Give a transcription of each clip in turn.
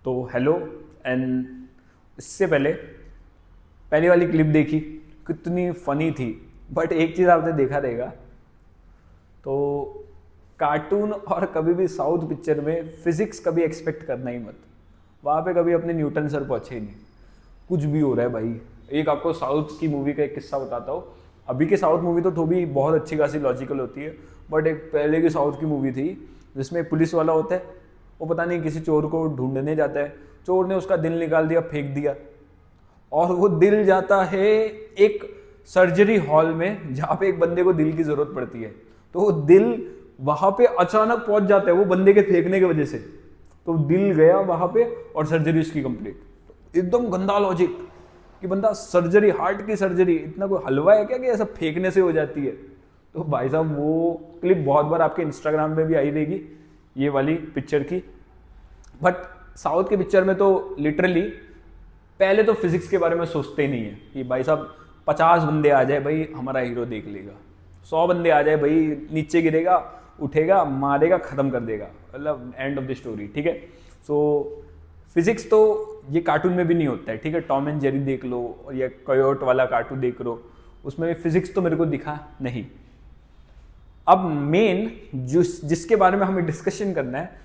तो hello and इससे पहले पहली वाली क्लिप देखी, कितनी फनी थी। बट एक चीज़ आपने देखा रहेगा, तो कार्टून और कभी भी साउथ पिक्चर में फिजिक्स कभी एक्सपेक्ट करना ही मत। वहाँ पे कभी अपने न्यूटन सर पहुँचे ही नहीं, कुछ भी हो रहा है भाई। एक आपको साउथ की मूवी का एक किस्सा बताता हूँ। अभी के साउथ मूवी तो भी बहुत अच्छी खासी लॉजिकल होती है, बट एक पहले की साउथ की मूवी थी जिसमें एक पुलिस वाला होता है, वो पता नहीं किसी चोर को ढूंढने जाता है, चोर ने उसका दिल निकाल दिया, फेंक दिया, और वो दिल जाता है एक सर्जरी हॉल में जहाँ पे एक बंदे को दिल की जरूरत पड़ती है। तो वो दिल वहां पे अचानक पहुंच जाता है वो बंदे के फेंकने की वजह से, तो दिल गया वहां पे और सर्जरी उसकी कंप्लीट। एकदम गंदा लॉजिक कि बंदा सर्जरी, हार्ट की सर्जरी, इतना कोई हलवा है क्या कि ऐसा फेंकने से हो जाती है। तो भाई साहब वो क्लिप बहुत बार आपके इंस्टाग्राम पे भी आई रहेगी, ये वाली पिक्चर की। बट साउथ के पिक्चर में तो लिटरली पहले तो फिजिक्स के बारे में सोचते ही नहीं है कि भाई साहब 50 बंदे आ जाए भाई हमारा हीरो देख लेगा, 100 बंदे आ जाए भाई नीचे गिरेगा, उठेगा, मारेगा, खत्म कर देगा, मतलब एंड ऑफ द स्टोरी। ठीक है, सो फिजिक्स तो ये कार्टून में भी नहीं होता है। ठीक है, टॉम एंड जेरी देख लो और ये कोयोट वाला कार्टून देख लो, उसमें फिजिक्स तो मेरे को दिखा नहीं। अब मेन जिसके बारे में हमें डिस्कशन करना है,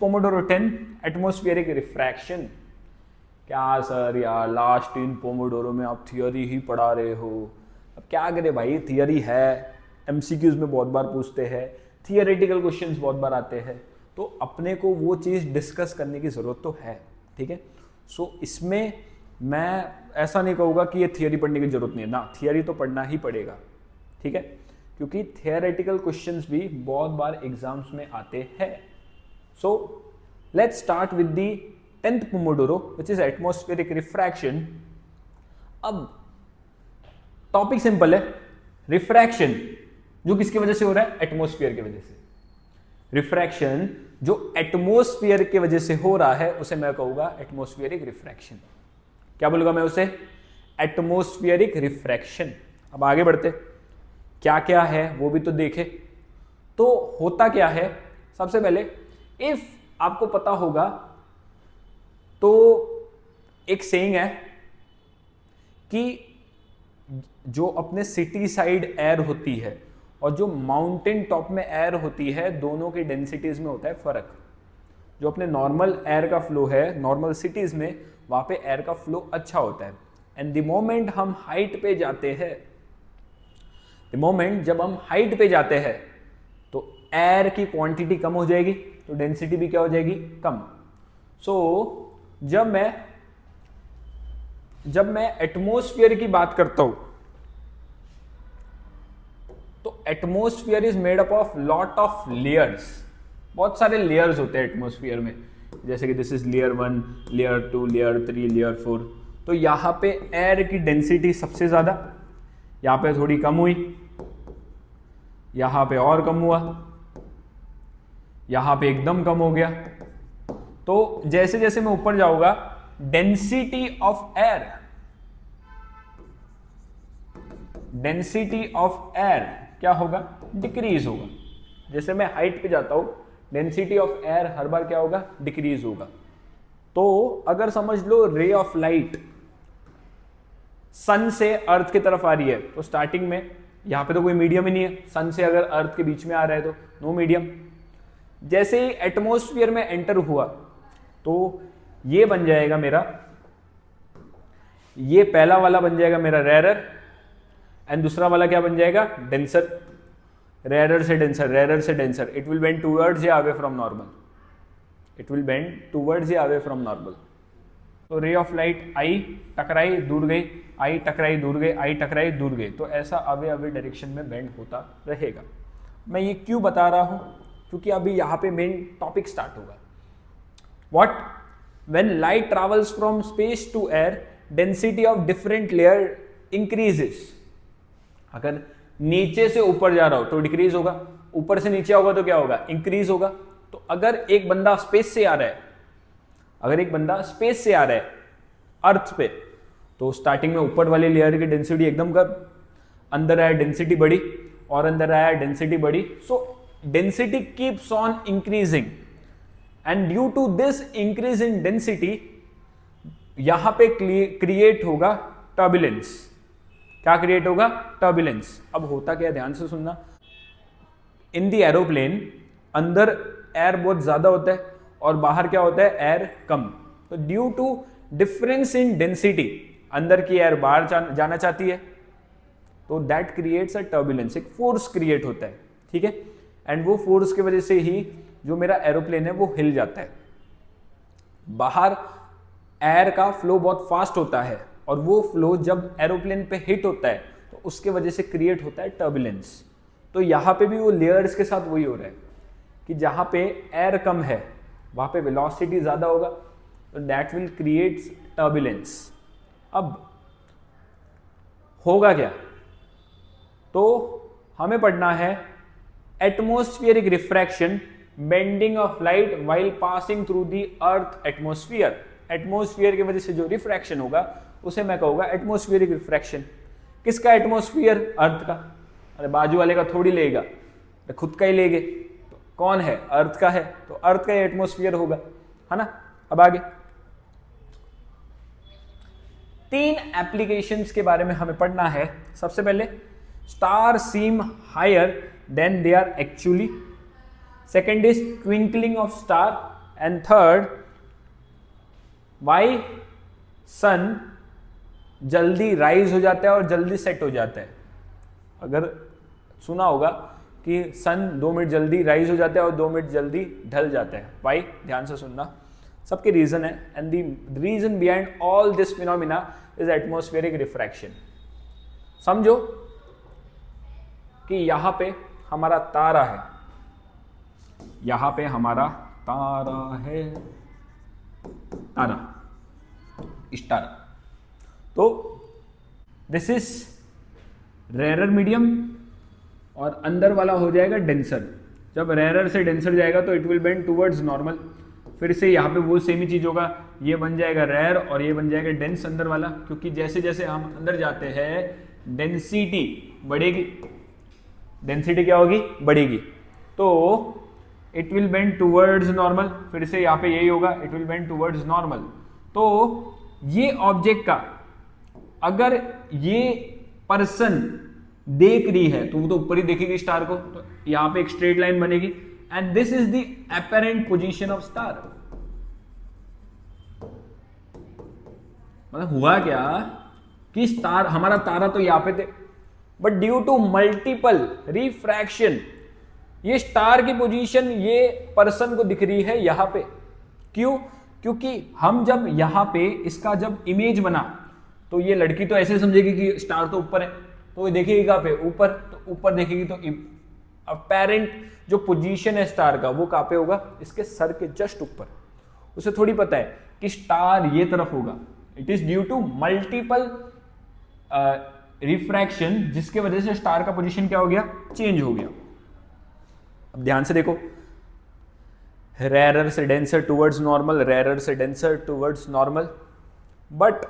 पोमोडोरो 10 एटमॉस्फेरिक रिफ्रैक्शन। क्या सर यार, लास्ट इन पोमोडोरो में आप थियोरी ही पढ़ा रहे हो। अब क्या करें भाई, थियोरी है, एमसीक्यूज में बहुत बार पूछते हैं, थियोरेटिकल क्वेश्चंस बहुत बार आते हैं, तो अपने को वो चीज़ डिस्कस करने की ज़रूरत तो है। ठीक है, सो इसमें मैं ऐसा नहीं कहूँगा कि ये थियोरी पढ़ने की जरूरत नहीं है ना, थियोरी तो पढ़ना ही पड़ेगा। ठीक है, क्योंकि थियोरेटिकल क्वेश्चंस भी बहुत बार एग्जाम्स में आते हैं। So let's start with the 10th Pomodoro which is atmospheric refraction. अब टॉपिक सिंपल है, रिफ्रैक्शन जो किसकी वजह से हो रहा है, एटमॉस्फेयर की वजह से। रिफ्रैक्शन जो एटमॉस्फेयर की वजह से हो रहा है उसे मैं कहूंगा एटमॉस्फेरिक रिफ्रैक्शन। क्या बोलूंगा मैं उसे, एटमॉस्फेरिक रिफ्रैक्शन। अब आगे बढ़ते, क्या क्या है वो भी तो देखे। तो होता क्या है, सबसे पहले इफ आपको पता होगा तो एक सेइंग है कि जो अपने सिटी साइड एयर होती है और जो माउंटेन टॉप में एयर होती है, दोनों की डेंसिटीज में होता है फर्क। जो अपने नॉर्मल एयर का फ्लो है नॉर्मल सिटीज में, वहां पे एयर का फ्लो अच्छा होता है। एंड द मोमेंट हम हाइट पे जाते हैं, द मोमेंट जब हम हाइट पे जाते हैं तो एयर की क्वांटिटी कम हो जाएगी, तो डेंसिटी भी क्या हो जाएगी, कम। सो जब मैं एटमॉस्फेयर की बात करता हूं तो atmosphere is made up of lot of layers. बहुत सारे लेयर्स होते हैं एटमॉस्फेयर में, जैसे कि this is layer 1, layer 2, layer 3, layer 4। तो यहां पे एयर की डेंसिटी सबसे ज्यादा, यहां पे थोड़ी कम हुई, यहां पे और कम हुआ, यहां पे एकदम कम हो गया। तो जैसे जैसे मैं ऊपर जाऊंगा डेंसिटी ऑफ एयर क्या होगा, डिक्रीज होगा। जैसे मैं हाइट पे जाता हूं डेंसिटी ऑफ एयर हर बार क्या होगा, डिक्रीज होगा। तो अगर समझ लो रे ऑफ लाइट सन से अर्थ की तरफ आ रही है, तो स्टार्टिंग में यहां पे तो कोई मीडियम ही नहीं है, सन से अगर अर्थ के बीच में आ रहा है तो नो मीडियम। जैसे ही एटमॉस्फेयर में एंटर हुआ तो ये बन जाएगा मेरा, ये पहला वाला बन जाएगा मेरा रेरर, एंड दूसरा वाला क्या बन जाएगा, डेंसर। रेरर से डेंसर, रेरर से denser, it will bend towards या away from normal, it will bend towards या अवे फ्रॉम नॉर्मल। तो रे ऑफ लाइट आई, टकराई, दूर गई, आई, टकराई, दूर गई, आई, टकराई, दूर गई, तो ऐसा अवे अवे डायरेक्शन में बेंड होता रहेगा। मैं ये क्यों बता रहा हूं, क्योंकि अभी यहां पे मेन टॉपिक स्टार्ट होगा। What, when light travels from space to air density of different layer increases. अगर नीचे से ऊपर जा रहा हो तो डिक्रीज होगा, ऊपर से नीचे होगा तो क्या होगा, इंक्रीज होगा। तो अगर एक बंदा स्पेस से आ रहा है, अगर एक बंदा स्पेस से आ रहा है अर्थ पे, तो स्टार्टिंग में ऊपर वाली लेयर की डेंसिटी एकदम कम, अंदर आया डेंसिटी बढ़ी, और अंदर आया डेंसिटी बढ़ी। So density keeps on increasing and due to this increase in density यहां पे क्रिएट होगा टर्बुलेंस। क्या क्रिएट होगा? टर्बुलेंस। अब होता क्या, ध्यान से सुनना। इन द एरोप्लेन अंदर एयर बहुत ज्यादा होता है और बाहर क्या होता है? एयर कम। तो due to difference in density अंदर की एयर बाहर जाना चाहती है, तो दैट क्रिएट्स अ टर्बुलेंस, एक फोर्स क्रिएट होता है, ठीक है। एंड वो फोर्स की वजह से ही जो मेरा एरोप्लेन है वो हिल जाता है। बाहर एयर का फ्लो बहुत फास्ट होता है और वो फ्लो जब एरोप्लेन पे हिट होता है तो उसके वजह से क्रिएट होता है टर्बुलेंस। तो यहां पे भी वो लेयर्स के साथ वही हो रहा है कि जहां पे एयर कम है वहां पे वेलोसिटी ज्यादा होगा, तो दैट विल क्रिएट टर्बुलेंस। अब होगा क्या? तो हमें पढ़ना है atmospheric refraction, bending of light while passing through the earth atmosphere. Atmosphere की वजह से जो रिफ्रैक्शन होगा उसे मैं कहूंगा एटमॉस्फेरिक रिफ्रैक्शन। किसका एटमॉस्फेयर? अर्थ का। अरे बाजू वाले का थोड़ी लेगा, खुद का ही लेंगे। तो कौन है? अर्थ का है, तो अर्थ का ही एटमॉस्फेयर होगा, है ना। अब आगे 3 एप्लीकेशंस के बारे में हमें पढ़ना है। सबसे पहले star seem higher than they are actually, second is twinkling of star, and third why sun जल्दी राइज हो जाता है और जल्दी सेट हो जाता है। अगर सुना होगा कि सन 2 मिनट जल्दी राइज हो जाता है और 2 मिनट जल्दी ढल जाता है। वाई? ध्यान से सुनना, सबके रीजन है। And the reason behind all this phenomena is atmospheric refraction. समझो कि यहां पे हमारा तारा है, यहां पे हमारा तारा है, तारा, स्टार। तो दिस इज रेरर मीडियम और अंदर वाला हो जाएगा डेंसर। जब रेरर से डेंसर जाएगा तो it will bend towards normal. फिर से यहाँ पे वो सेम ही चीज होगा, ये बन जाएगा रेयर और ये बन जाएगा डेंस अंदर वाला, क्योंकि जैसे जैसे हम अंदर जाते हैं डेंसिटी बढ़ेगी। डेंसिटी क्या होगी? बढ़ेगी। तो it will bend towards normal. फिर से यहाँ पे यही होगा, it will bend towards normal. तो ये ऑब्जेक्ट का अगर ये पर्सन देख रही है तो वो तो ऊपर ही देखेगी स्टार को, तो यहां पे एक स्ट्रेट लाइन बनेगी। And this is the apparent position of star. मतलब हुआ क्या कि स्टार, हमारा तारा तो यहां पे थे, but due to multiple refraction ये स्टार की पोजीशन ये पर्सन को दिख रही है यहां पे। क्यों? क्योंकि हम जब यहां पे इसका जब इमेज बना तो ये लड़की तो ऐसे समझेगी कि स्टार तो ऊपर है, तो ये देखेगी कहां पे? ऊपर। तो ऊपर देखेगी तो अपेरेंट जो पोजीशन है स्टार का वो कहां पे होगा? इसके सर के जस्ट ऊपर। उसे थोड़ी पता है कि स्टार ये तरफ होगा। It is due to multiple refraction, जिसके वजह से स्टार का पोजीशन क्या हो गया? चेंज हो गया। अब ध्यान से देखो, रेरर से डेंसर टुवर्ड्स नॉर्मल, रेरर से डेंसर टुवर्ड्स नॉर्मल। बट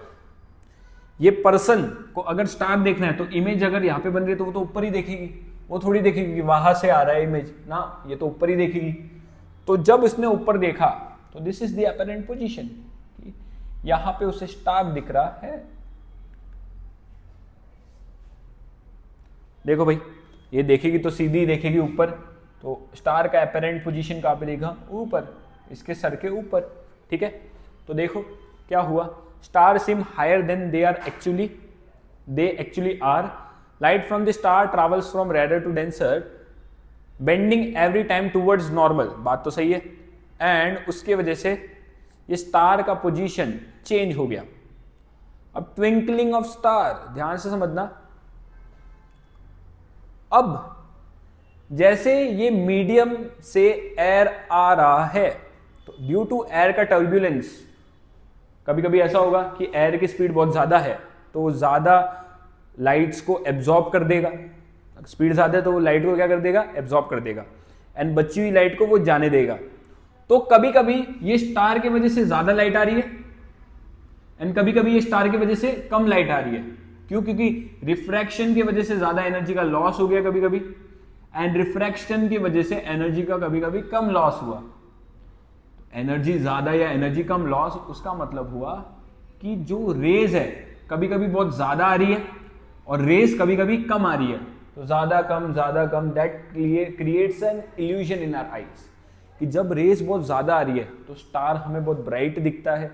ये पर्सन को अगर स्टार देखना है तो इमेज अगर यहाँ पे बन रही है तो वो तो ऊपर ही देखेगी, वो थोड़ी देखेगी कि वहां से आ रहा है इमेज ना, ये तो ऊपर ही देखेगी। तो जब उसने ऊपर देखा तो this is the apparent position, यहां पे उसे स्टार दिख रहा है। देखो भाई, ये देखेगी तो सीधी देखेगी ऊपर, तो स्टार का अपेरेंट पोजीशन कहां पे देखा? ऊपर, इसके सर के ऊपर। ठीक है, तो देखो क्या हुआ, star seem higher than they actually are. Light from the star travels from rare to denser, bending every time towards normal. बात तो सही है। एंड उसके वजह से ये स्टार का पोजीशन चेंज हो गया। अब ट्विंकलिंग ऑफ स्टार, ध्यान से समझना। अब जैसे ये मीडियम से एयर आ रहा है तो ड्यू टू एयर का टर्ब्यूलेंस, कभी कभी ऐसा होगा कि एयर की स्पीड बहुत ज्यादा है तो वो ज्यादा लाइट्स को एब्जॉर्ब कर देगा। स्पीड ज्यादा है तो वो लाइट को क्या कर देगा? एब्जॉर्ब कर देगा। एंड बची हुई लाइट को वो जाने देगा। तो कभी कभी ये स्टार की वजह से ज्यादा लाइट आ रही है एंड कभी कभी ये स्टार की वजह से कम लाइट आ रही है। क्यों? क्योंकि रिफ्रैक्शन की वजह से ज्यादा एनर्जी का लॉस हो गया कभी कभी, एंड रिफ्रैक्शन की वजह से एनर्जी का कभी कभी कम लॉस हुआ। एनर्जी ज़्यादा या एनर्जी कम लॉस, उसका मतलब हुआ कि जो रेज है कभी कभी बहुत ज़्यादा आ रही है और रेज कभी कभी कम आ रही है, तो ज़्यादा कम, that creates an illusion in our eyes, कि जब रेज बहुत ज़्यादा आ रही है तो स्टार हमें बहुत ब्राइट दिखता है,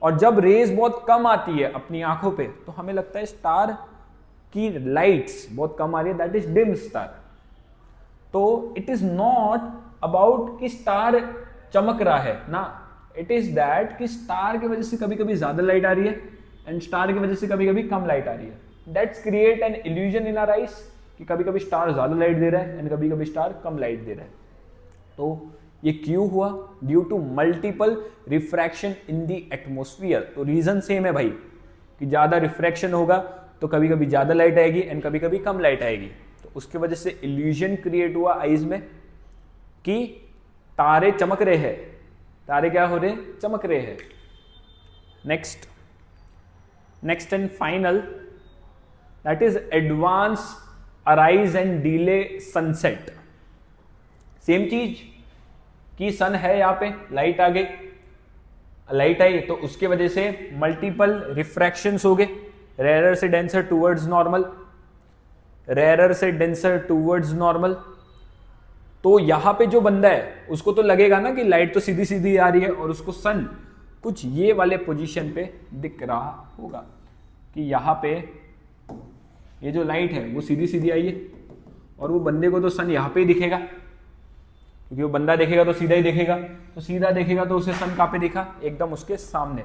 और जब रेज बहुत कम आती है अपनी आंखों पे तो हमें लगता है स्टार की लाइट्स बहुत कम आ रही है, दैट इज डिम स्टार। तो इट इज नॉट अबाउट कि स्टार चमक रहा है ना, इट इज दैट कि स्टार की वजह से कभी कभी ज्यादा लाइट आ रही है एंड स्टार की वजह से कभी कभी कम लाइट आ रही है, that's create an illusion in our eyes, कि कभी कभी स्टार ज्यादा लाइट दे रहा है एंड कभी कभी स्टार कम लाइट दे रहा है। तो ये क्यों हुआ? Due to multiple refraction in the atmosphere. तो रीजन सेम है भाई, कि ज्यादा रिफ्रैक्शन होगा तो कभी कभी ज्यादा लाइट आएगी एंड कभी कभी कम लाइट आएगी, तो उसकी वजह से इल्यूजन क्रिएट हुआ आइज में कि तारे चमक रहे हैं, तारे क्या हो रहे? चमक रहे हैं। Next and final, that is advance arise and delay sunset. Same चीज कि सन है यहाँ पे, लाइट आ गई, लाइट आई तो उसके वजह से मल्टीपल रिफ्रैक्शंस हो गए, रेयर से डेंसर टूवर्ड्स नॉर्मल, रेयर से डेंसर टूवर्ड्स नॉर्मल। तो यहां पे जो बंदा है उसको तो लगेगा ना कि लाइट तो सीधी सीधी आ रही है और उसको सन कुछ ये वाले पोजीशन पे दिख रहा होगा कि यहाँ पे ये जो लाइट है वो सीधी सीधी आई है, और वो बंदे को तो सन यहाँ पे ही दिखेगा, क्योंकि वो बंदा देखेगा तो सीधा ही देखेगा, तो सीधा देखेगा तो उसे सन कहाँ पे दिखा? एकदम उसके सामने।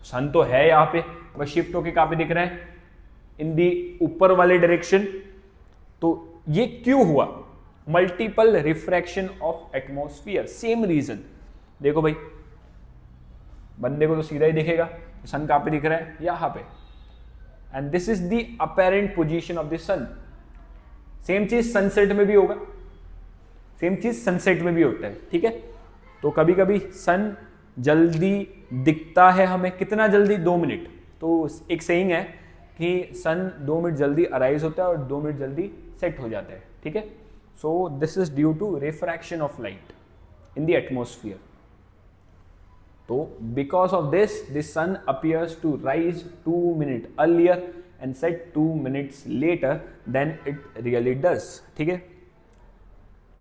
सन तो है यहाँ पे, वह शिफ्ट होके कहाँ पे दिख रहा है? इन दी ऊपर वाले डायरेक्शन। तो ये क्यों हुआ? Multiple refraction of atmosphere, same reason. देखो भाई, बंदे को तो सीधा ही दिखेगा, सन कहाँ पे दिख रहा है? यहाँ पे, and this is the apparent position of the sun. Same चीज सनसेट में भी होगा, सेम चीज सनसेट में भी होता है, ठीक है। तो कभी कभी सन जल्दी दिखता है हमें, कितना जल्दी? 2 मिनट। तो एक सेइंग है कि सन 2 मिनट जल्दी अराइज होता है और 2 मिनट जल्दी सेट हो जाता है, ठीक है। So this is due to refraction of light in the atmosphere. तो because of this the sun appears to rise 2 minute earlier and set 2 minutes later than it really does, ठीक है।